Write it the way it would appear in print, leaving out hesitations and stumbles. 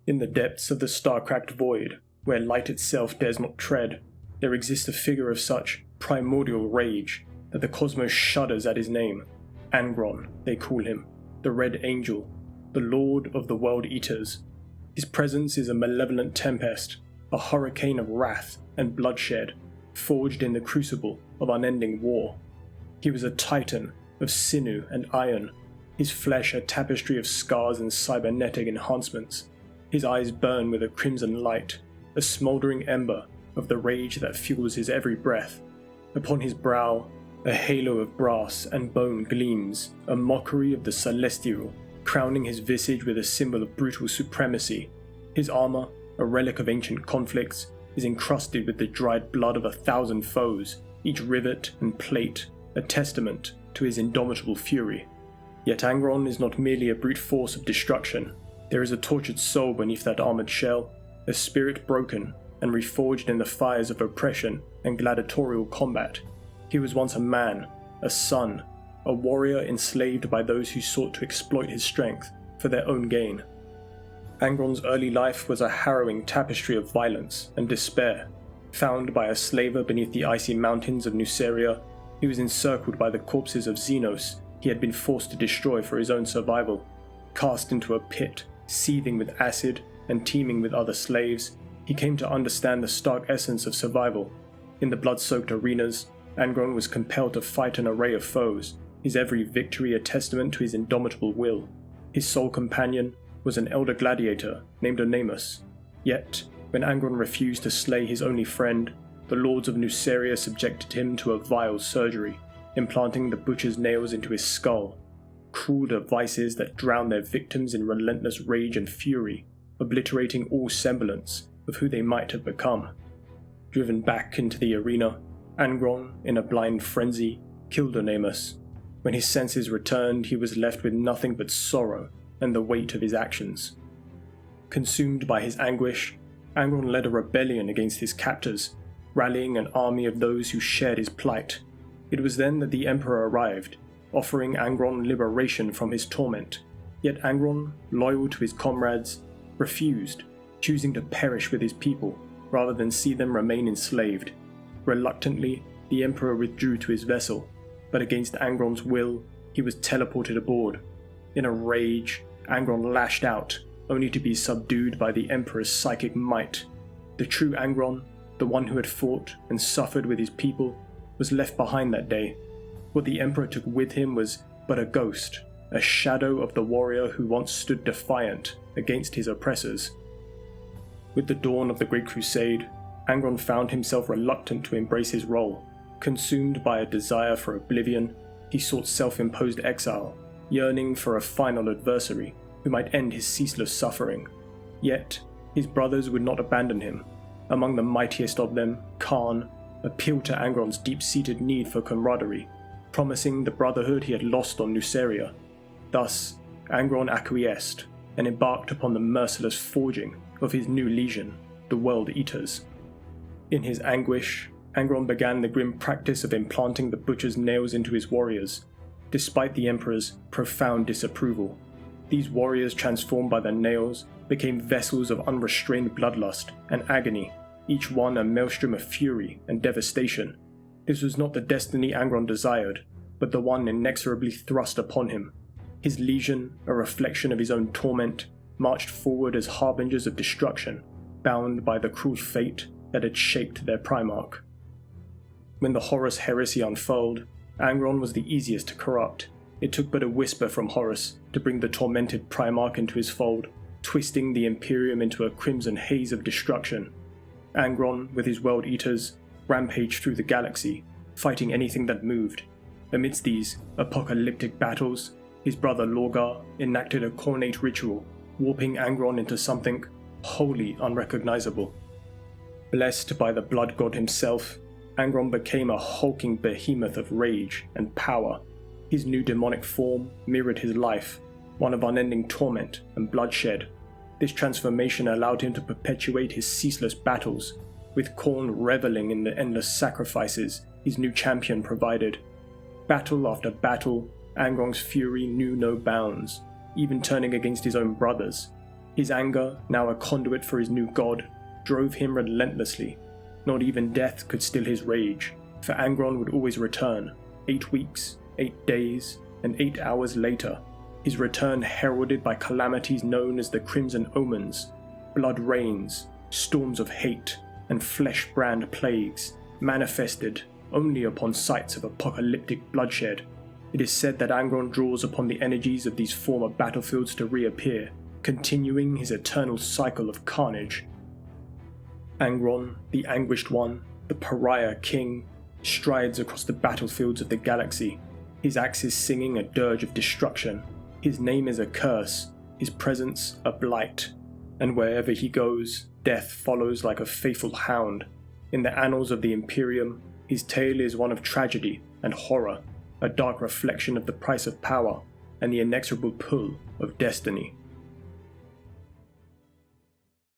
In the depths of the star-cracked void, where light itself dares not tread, there exists a figure of such primordial rage that the cosmos shudders at his name. Angron, they call him, the Red Angel, the Lord of the World Eaters. His presence is a malevolent tempest, a hurricane of wrath and bloodshed, forged in the crucible of unending war. He was a titan of sinew and iron, his flesh a tapestry of scars and cybernetic enhancements. His eyes burn with a crimson light, a smouldering ember of the rage that fuels his every breath. Upon his brow, a halo of brass and bone gleams, a mockery of the celestial, crowning his visage with a symbol of brutal supremacy. His armor, a relic of ancient conflicts, is encrusted with the dried blood of 1,000 foes, each rivet and plate a testament to his indomitable fury. Yet Angron is not merely a brute force of destruction. There is a tortured soul beneath that armored shell, a spirit broken and reforged in the fires of oppression and gladiatorial combat. He was once a man, a son, a warrior enslaved by those who sought to exploit his strength for their own gain. Angron's early life was a harrowing tapestry of violence and despair. Found by a slaver beneath the icy mountains of Nuceria, he was encircled by the corpses of Xenos he had been forced to destroy for his own survival. Cast into a pit, seething with acid and teeming with other slaves, he came to understand the stark essence of survival. In the blood-soaked arenas, Angron was compelled to fight an array of foes, his every victory a testament to his indomitable will. His sole companion was an elder gladiator named Onemus. Yet, when Angron refused to slay his only friend, the lords of Nuceria subjected him to a vile surgery, implanting the butcher's nails into his skull. Cruel devices that drowned their victims in relentless rage and fury, obliterating all semblance of who they might have become. Driven back into the arena, Angron, in a blind frenzy, killed Onemus. When his senses returned, he was left with nothing but sorrow and the weight of his actions. Consumed by his anguish, Angron led a rebellion against his captors, rallying an army of those who shared his plight. It was then that the Emperor arrived, offering Angron liberation from his torment. Yet Angron, loyal to his comrades, refused, choosing to perish with his people rather than see them remain enslaved. Reluctantly, the Emperor withdrew to his vessel, but against Angron's will, he was teleported aboard. In a rage, Angron lashed out, only to be subdued by the Emperor's psychic might. The true Angron, the one who had fought and suffered with his people, was left behind that day. What the Emperor took with him was but a ghost, a shadow of the warrior who once stood defiant against his oppressors. With the dawn of the Great Crusade, Angron found himself reluctant to embrace his role. Consumed by a desire for oblivion, he sought self-imposed exile, yearning for a final adversary who might end his ceaseless suffering. Yet, his brothers would not abandon him. Among the mightiest of them, Khan, appealed to Angron's deep-seated need for camaraderie, promising the brotherhood he had lost on Nuceria. Thus, Angron acquiesced and embarked upon the merciless forging of his new legion, the World Eaters. In his anguish, Angron began the grim practice of implanting the butcher's nails into his warriors. Despite the Emperor's profound disapproval, these warriors transformed by the nails became vessels of unrestrained bloodlust and agony, each one a maelstrom of fury and devastation. This was not the destiny Angron desired, but the one inexorably thrust upon him. His legion, a reflection of his own torment, marched forward as harbingers of destruction, bound by the cruel fate that had shaped their Primarch. When the Horus heresy unfurled, Angron was the easiest to corrupt. It took but a whisper from Horus to bring the tormented Primarch into his fold, twisting the Imperium into a crimson haze of destruction. Angron, with his World Eaters, rampaged through the galaxy, fighting anything that moved. Amidst these apocalyptic battles, his brother Lorgar enacted a cornate ritual, warping Angron into something wholly unrecognizable. Blessed by the blood god himself, Angron became a hulking behemoth of rage and power. His new demonic form mirrored his life, one of unending torment and bloodshed. This transformation allowed him to perpetuate his ceaseless battles, with Khorne reveling in the endless sacrifices his new champion provided. Battle after battle, Angron's fury knew no bounds, even turning against his own brothers. His anger, now a conduit for his new god, drove him relentlessly. Not even death could still his rage, for Angron would always return, 8 weeks, 8 days, and 8 hours later, his return heralded by calamities known as the Crimson Omens, blood rains, storms of hate, and flesh-brand plagues, manifested only upon sights of apocalyptic bloodshed. It is said that Angron draws upon the energies of these former battlefields to reappear, continuing his eternal cycle of carnage. Angron, the Anguished One, the Pariah King, strides across the battlefields of the galaxy, his axes singing a dirge of destruction. His name is a curse, his presence a blight, and wherever he goes, death follows like a faithful hound. In the annals of the Imperium, his tale is one of tragedy and horror, a dark reflection of the price of power and the inexorable pull of destiny.